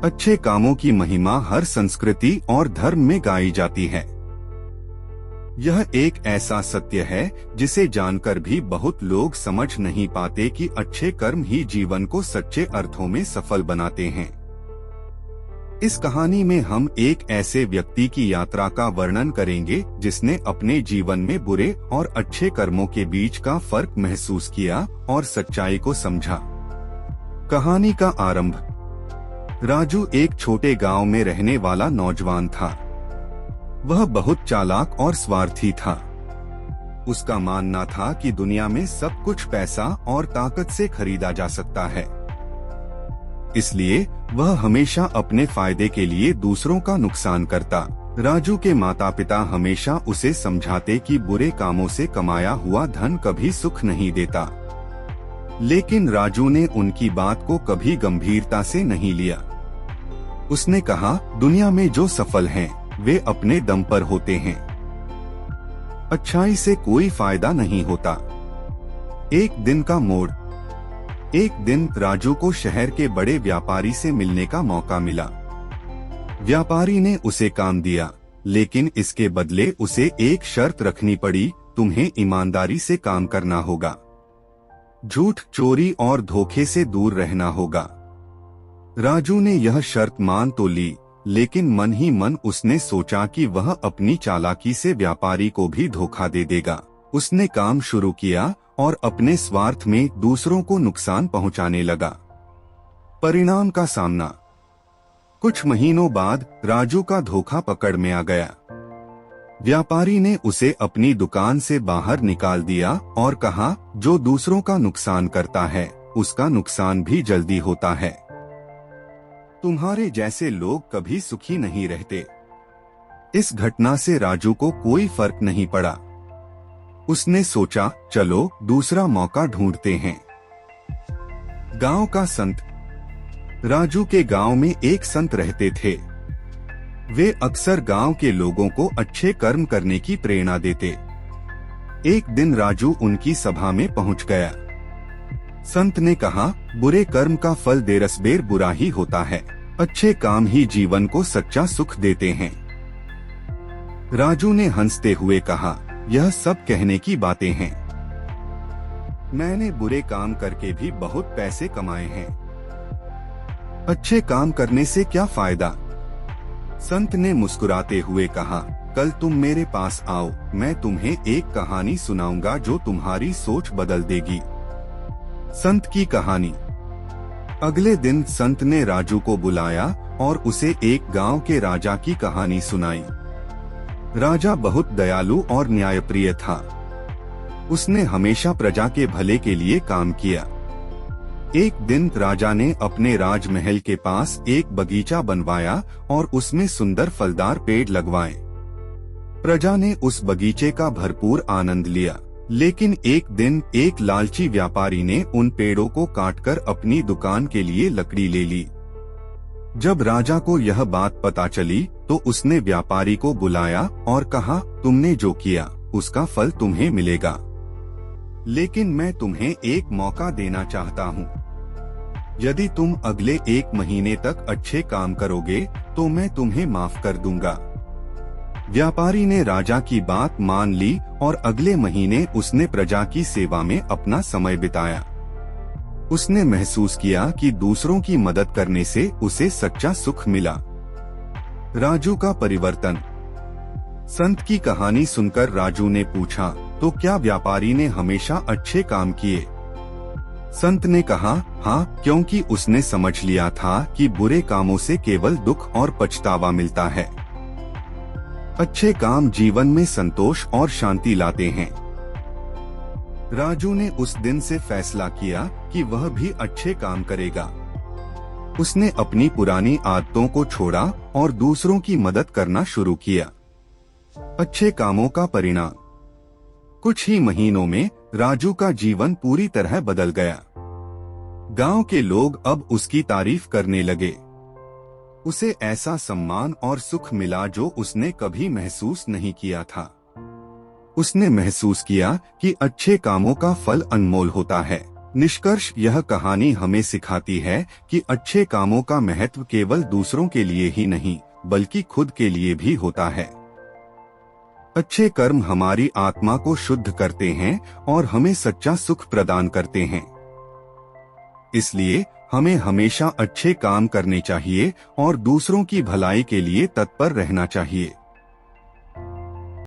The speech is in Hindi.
अच्छे कामों की महिमा हर संस्कृति और धर्म में गाई जाती है। यह एक ऐसा सत्य है जिसे जानकर भी बहुत लोग समझ नहीं पाते कि अच्छे कर्म ही जीवन को सच्चे अर्थों में सफल बनाते हैं। इस कहानी में हम एक ऐसे व्यक्ति की यात्रा का वर्णन करेंगे जिसने अपने जीवन में बुरे और अच्छे कर्मों के बीच का फर्क महसूस किया और सच्चाई को समझा। कहानी का आरंभ। राजू एक छोटे गांव में रहने वाला नौजवान था। वह बहुत चालाक और स्वार्थी था। उसका मानना था कि दुनिया में सब कुछ पैसा और ताकत से खरीदा जा सकता है। इसलिए वह हमेशा अपने फायदे के लिए दूसरों का नुकसान करता। राजू के माता पिता हमेशा उसे समझाते कि बुरे कामों से कमाया हुआ धन कभी सुख नहीं देता, लेकिन राजू ने उनकी बात को कभी गंभीरता से नहीं लिया। उसने कहा, दुनिया में जो सफल हैं, वे अपने दम पर होते हैं। अच्छाई से कोई फायदा नहीं होता। एक दिन का मोड़। एक दिन राजू को शहर के बड़े व्यापारी से मिलने का मौका मिला। व्यापारी ने उसे काम दिया, लेकिन इसके बदले उसे एक शर्त रखनी पड़ी, तुम्हें ईमानदारी से काम करना होगा। झूठ, चोरी और धोखे से दूर रहना होगा। राजू ने यह शर्त मान तो ली, लेकिन मन ही मन उसने सोचा कि वह अपनी चालाकी से व्यापारी को भी धोखा दे देगा। उसने काम शुरू किया और अपने स्वार्थ में दूसरों को नुकसान पहुंचाने लगा। परिणाम का सामना। कुछ महीनों बाद राजू का धोखा पकड़ में आ गया। व्यापारी ने उसे अपनी दुकान से बाहर निकाल दिया और कहा, जो दूसरों का नुकसान करता है, उसका नुकसान भी जल्दी होता है। तुम्हारे जैसे लोग कभी सुखी नहीं रहते। इस घटना से राजू को कोई फर्क नहीं पड़ा। उसने सोचा, चलो दूसरा मौका ढूंढते हैं। गांव का संत। राजू के गांव में एक संत रहते थे। वे अक्सर गांव के लोगों को अच्छे कर्म करने की प्रेरणा देते। एक दिन राजू उनकी सभा में पहुंच गया। संत ने कहा, बुरे कर्म का फल देरसबेर बुरा ही होता है। अच्छे काम ही जीवन को सच्चा सुख देते हैं। राजू ने हंसते हुए कहा, यह सब कहने की बातें हैं। मैंने बुरे काम करके भी बहुत पैसे कमाए हैं। अच्छे काम करने से क्या फायदा? संत ने मुस्कुराते हुए कहा, कल तुम मेरे पास आओ, मैं तुम्हें एक कहानी सुनाऊंगा जो तुम्हारी सोच बदल देगी। संत की कहानी। अगले दिन संत ने राजू को बुलाया और उसे एक गांव के राजा की कहानी सुनाई। राजा बहुत दयालु और न्यायप्रिय था। उसने हमेशा प्रजा के भले के लिए काम किया। एक दिन राजा ने अपने राजमहल के पास एक बगीचा बनवाया और उसमें सुंदर फलदार पेड़ लगवाए। प्रजा ने उस बगीचे का भरपूर आनंद लिया, लेकिन एक दिन एक लालची व्यापारी ने उन पेड़ों को काटकर अपनी दुकान के लिए लकड़ी ले ली। जब राजा को यह बात पता चली तो उसने व्यापारी को बुलाया और कहा, तुमने जो किया उसका फल तुम्हें मिलेगा, लेकिन मैं तुम्हें एक मौका देना चाहता हूँ। यदि तुम अगले 1 महीने तक अच्छे काम करोगे तो मैं तुम्हें माफ कर दूंगा। व्यापारी ने राजा की बात मान ली और अगले महीने उसने प्रजा की सेवा में अपना समय बिताया। उसने महसूस किया कि दूसरों की मदद करने से उसे सच्चा सुख मिला। राजू का परिवर्तन। संत की कहानी सुनकर राजू ने पूछा, तो क्या व्यापारी ने हमेशा अच्छे काम किए? संत ने कहा, हाँ, क्योंकि उसने समझ लिया था कि बुरे कामों से केवल दुख और पछतावा मिलता है। अच्छे काम जीवन में संतोष और शांति लाते हैं। राजू ने उस दिन से फैसला किया कि वह भी अच्छे काम करेगा। उसने अपनी पुरानी आदतों को छोड़ा और दूसरों की मदद करना शुरू किया। अच्छे कामों का परिणाम। कुछ ही महीनों में राजू का जीवन पूरी तरह बदल गया। गांव के लोग अब उसकी तारीफ करने लगे। उसे ऐसा सम्मान और सुख मिला जो उसने कभी महसूस नहीं किया था। उसने महसूस किया कि अच्छे कामों का फल अनमोल होता है। निष्कर्ष, यह कहानी हमें सिखाती है कि अच्छे कामों का महत्व केवल दूसरों के लिए ही नहीं बल्कि खुद के लिए भी होता है। अच्छे कर्म हमारी आत्मा को शुद्ध करते हैं और हमें सच्चा सुख प्रदान करते हैं। इसलिए हमें हमेशा अच्छे काम करने चाहिए और दूसरों की भलाई के लिए तत्पर रहना चाहिए।